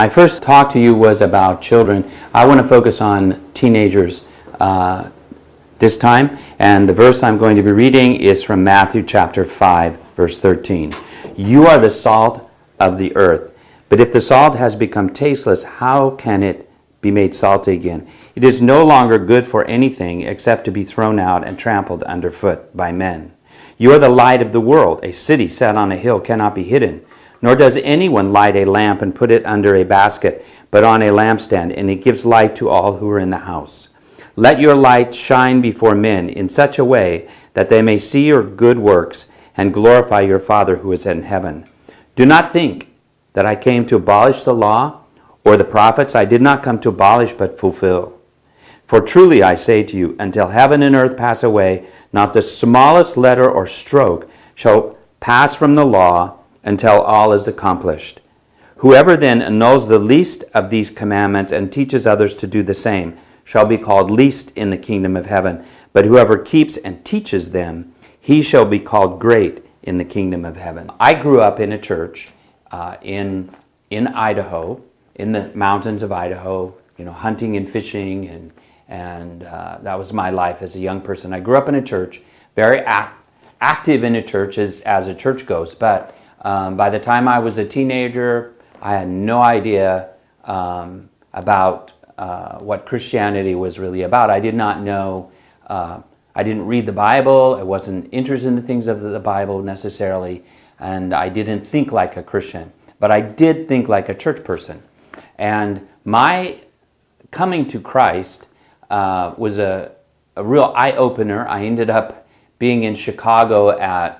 My first talk to you was about children. I want to focus on teenagers this time, and the verse I'm going to be reading is from Matthew chapter 5, verse 13. You are the salt of the earth, but if the salt has become tasteless, how can it be made salty again? It is no longer good for anything except to be thrown out and trampled underfoot by men. You are the light of the world. A city set on a hill cannot be hidden. Nor does anyone light a lamp and put it under a basket, but on a lampstand, and it gives light to all who are in the house. Let your light shine before men in such a way that they may see your good works and glorify your Father who is in heaven. Do not think that I came to abolish the law or the prophets. I did not come to abolish but fulfill. For truly I say to you, until heaven and earth pass away, not the smallest letter or stroke shall pass from the law until all is accomplished. Whoever then annuls the least of these commandments and teaches others to do the same shall be called least in the kingdom of heaven. But whoever keeps and teaches them, he shall be called great in the kingdom of heaven. I grew up in a church in Idaho, in the mountains of Idaho, hunting and fishing, and that was my life as a young person. I grew up in a church, very active in a church as a church goes, but by the time I was a teenager, I had no idea about what Christianity was really about. I did not know, I didn't read the Bible, I wasn't interested in the things of the Bible necessarily, and I didn't think like a Christian, but I did think like a church person. And my coming to Christ was a real eye-opener. I ended up being in Chicago at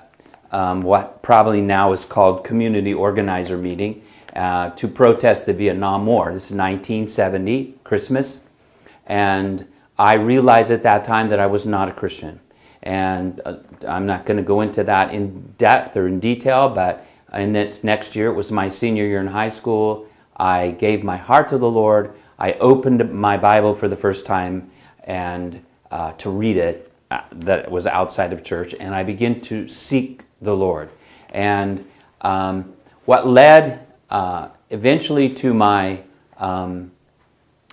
what probably now is called community organizer meeting to protest the Vietnam War. This is 1970, Christmas. And I realized at that time that I was not a Christian. And I'm not going to go into that in depth or in detail, but in this next year, it was my senior year in high school, I gave my heart to the Lord. I opened my Bible for the first time and to read it that was outside of church, and I began to seek the Lord. And what led eventually to my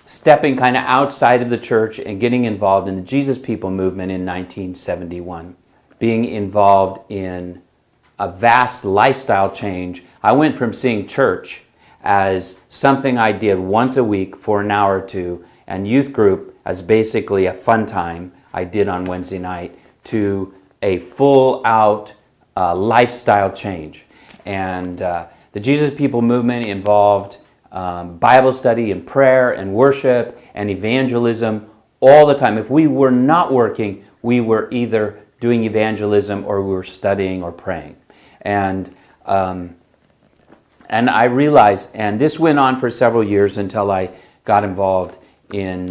stepping kind of outside of the church and getting involved in the Jesus People movement in 1971, being involved in a vast lifestyle change. I went from seeing church as something I did once a week for an hour or two, and youth group as basically a fun time I did on Wednesday night, to a full-out lifestyle change. And the Jesus People movement involved Bible study and prayer and worship and evangelism all the time. If we were not working, we were either doing evangelism or we were studying or praying. And I realized, and this went on for several years until I got involved in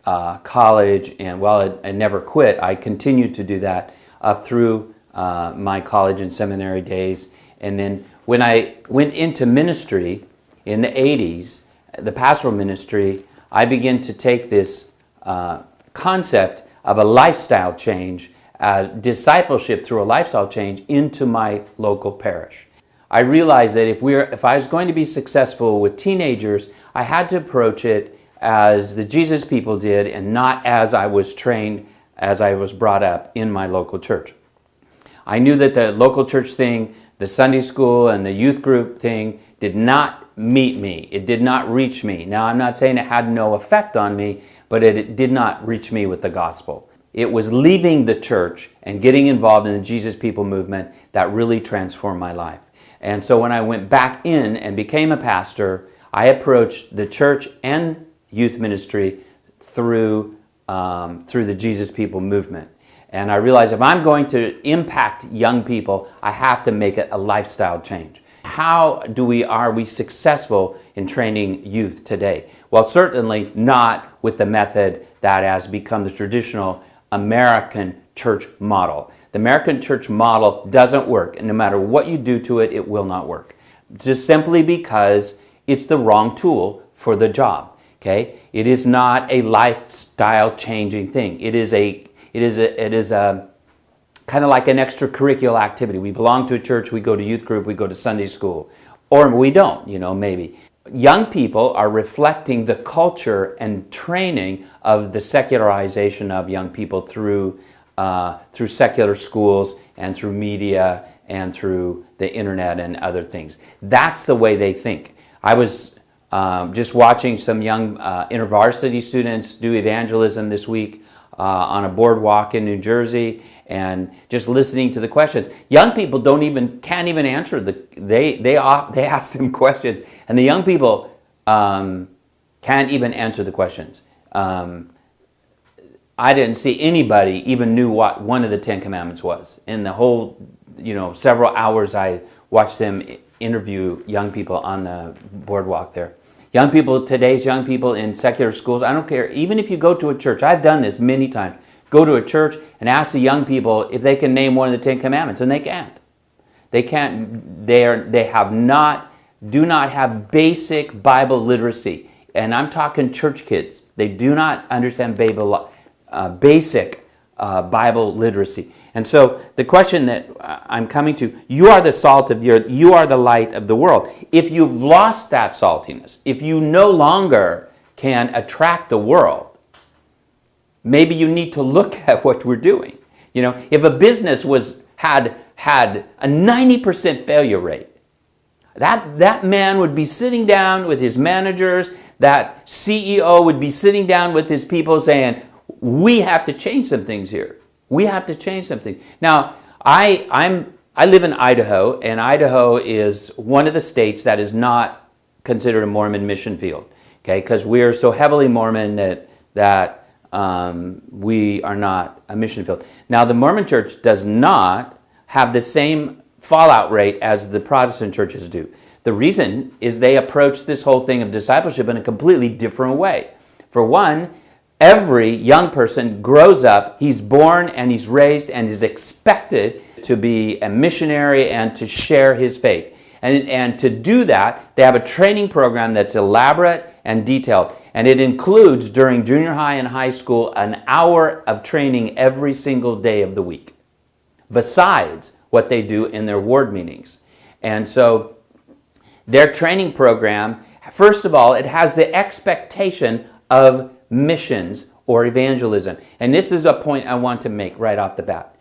college, and while I never quit, I continued to do that up through my college and seminary days. And then when I went into ministry in the 80s, the pastoral ministry, I began to take this concept of a lifestyle change, discipleship through a lifestyle change into my local parish. I realized that if I was going to be successful with teenagers, I had to approach it as the Jesus People did and not as I was trained, as I was brought up in my local church. I knew that the local church thing, the Sunday school and the youth group thing did not meet me. It did not reach me. Now, I'm not saying it had no effect on me, but it did not reach me with the gospel. It was leaving the church and getting involved in the Jesus People movement that really transformed my life. And so when I went back in and became a pastor, I approached the church and youth ministry through the Jesus People movement. And I realized if I'm going to impact young people, I have to make it a lifestyle change. How are we successful in training youth today? Well, certainly not with the method that has become the traditional American church model. The American church model doesn't work, and no matter what you do to it, it will not work. Just simply because it's the wrong tool for the job. Okay? It is not a lifestyle changing thing. It is a kind of like an extracurricular activity. We belong to a church, we go to youth group, we go to Sunday school, or we don't, maybe. young people are reflecting the culture and training of the secularization of young people through secular schools and through media and through the internet and other things. That's the way they think. I was just watching some young InterVarsity students do evangelism this week on a boardwalk in New Jersey, and just listening to the questions. Young people can't even answer they ask them questions, and the young people can't even answer the questions. I didn't see anybody even knew what one of the 10 Commandments was. In the whole, several hours I watched them interview young people on the boardwalk there. Today's young people in secular schools, I don't care, even if you go to a church, I've done this many times, go to a church and ask the young people if they can name one of the 10 Commandments, and they can't. They can't, do not have basic Bible literacy. And I'm talking church kids. They do not understand basic Bible literacy. And so the question that I'm coming to, you are the salt of the earth, you are the light of the world. If you've lost that saltiness, if you no longer can attract the world, maybe you need to look at what we're doing. If a business had a 90% failure rate, that man would be sitting down with his managers, that CEO would be sitting down with his people saying, we have to change some things here. We have to change something. Now, I live in Idaho, and Idaho is one of the states that is not considered a Mormon mission field, okay? Because we are so heavily Mormon that we are not a mission field. Now, the Mormon Church does not have the same fallout rate as the Protestant churches do. The reason is they approach this whole thing of discipleship in a completely different way. For one, every young person grows up, he's born and he's raised and is expected to be a missionary and to share his faith. And to do that, they have a training program that's elaborate and detailed. And it includes, during junior high and high school, an hour of training every single day of the week, besides what they do in their ward meetings. And so their training program, first of all, it has the expectation of missions or evangelism. And this is a point I want to make right off the bat.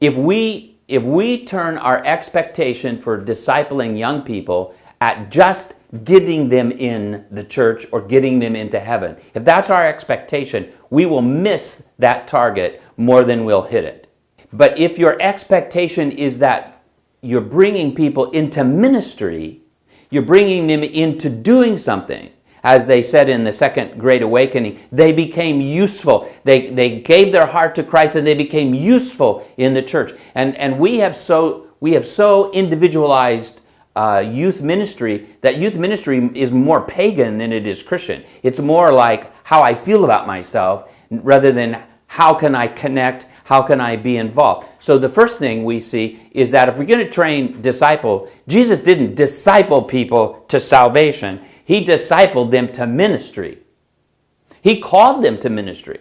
If we turn our expectation for discipling young people at just getting them in the church or getting them into heaven, if that's our expectation, we will miss that target more than we'll hit it. But if your expectation is that you're bringing people into ministry, you're bringing them into doing something, as they said in the Second Great Awakening, they became useful. They gave their heart to Christ and they became useful in the church. And we have so individualized youth ministry that youth ministry is more pagan than it is Christian. It's more like how I feel about myself rather than how can I connect, how can I be involved. So the first thing we see is that if we're going to disciple, Jesus didn't disciple people to salvation. He discipled them to ministry. He called them to ministry.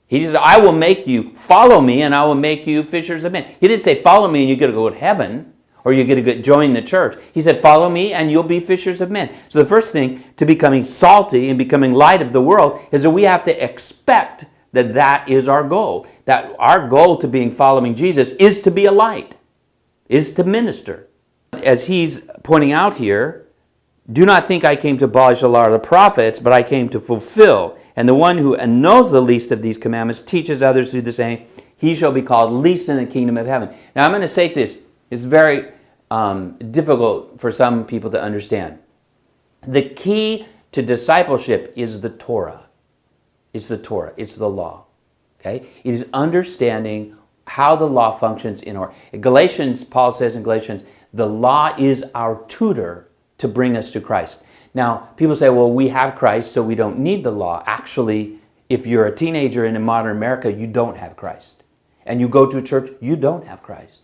He said, I will make you, follow me, and I will make you fishers of men. He didn't say, follow me and you're going to go to heaven, or you're going to join the church. He said, follow me and you'll be fishers of men. So the first thing to becoming salty and becoming light of the world is that we have to expect that is our goal. That our goal to being following Jesus is to be a light, is to minister. As he's pointing out here, do not think I came to abolish the law of the prophets, but I came to fulfill. And the one who knows the least of these commandments teaches others to do the same. He shall be called least in the kingdom of heaven. Now I'm going to say this. It's very difficult for some people to understand. The key to discipleship is the Torah. It's the Torah. It's the law. Okay? It is understanding how the law functions in our... Galatians, Paul says in Galatians, the law is our tutor to bring us to Christ. Now, people say, well, we have Christ, so we don't need the law. Actually, if you're a teenager in modern America, you don't have Christ. And you go to a church, you don't have Christ.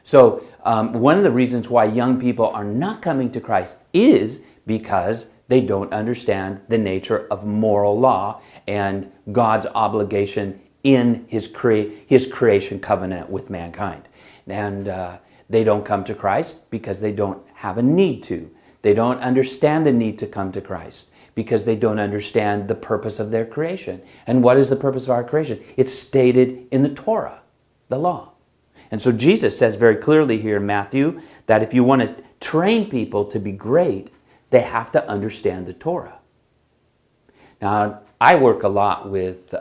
So one of the reasons why young people are not coming to Christ is because they don't understand the nature of moral law and God's obligation in His creation covenant with mankind. And they don't come to Christ because they don't have a need to. They don't understand the need to come to Christ because they don't understand the purpose of their creation. And what is the purpose of our creation? It's stated in the Torah, the law. And so Jesus says very clearly here in Matthew that if you want to train people to be great, they have to understand the Torah. Now, I work a lot with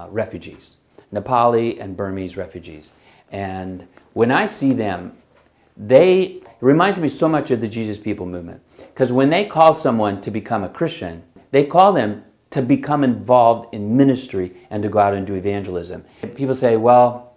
refugees, Nepali and Burmese refugees. And when I see them, it reminds me so much of the Jesus People movement. Because when they call someone to become a Christian, they call them to become involved in ministry and to go out and do evangelism. People say, well,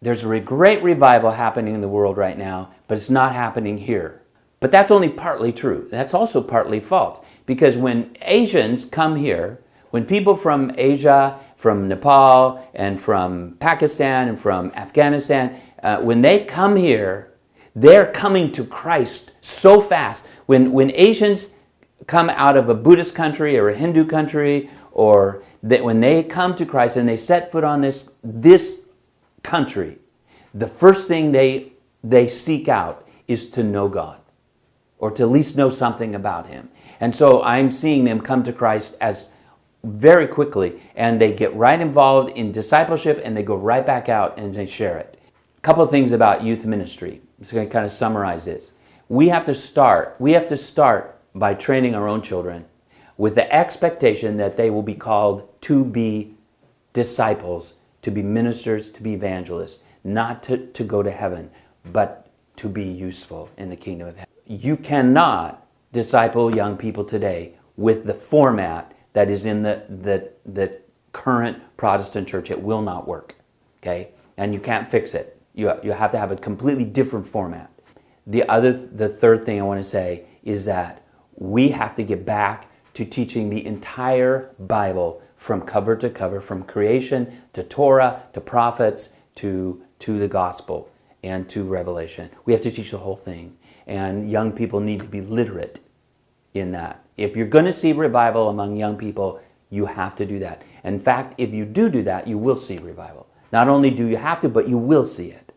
there's a great revival happening in the world right now, but it's not happening here. But that's only partly true. That's also partly false. Because when Asians come here, when people from Asia, from Nepal, and from Pakistan, and from Afghanistan, when they come here, they're coming to Christ so fast. When Asians come out of a Buddhist country or a Hindu country, or when they come to Christ and they set foot on this country, the first thing they seek out is to know God, or to at least know something about Him. And so I'm seeing them come to Christ as very quickly, and they get right involved in discipleship, and they go right back out and they share it. A couple of things about youth ministry. I'm just going to kind of summarize this. We have to start by training our own children with the expectation that they will be called to be disciples, to be ministers, to be evangelists, not to go to heaven, but to be useful in the kingdom of heaven. You cannot disciple young people today with the format that is in the current Protestant church. It will not work, okay? And you can't fix it. You have to have a completely different format. The third thing I want to say is that we have to get back to teaching the entire Bible from cover to cover, from creation to Torah to prophets to the gospel and to Revelation. We have to teach the whole thing. And young people need to be literate in that. If you're going to see revival among young people, you have to do that. In fact, if you do that, you will see revival. Not only do you have to, but you will see it.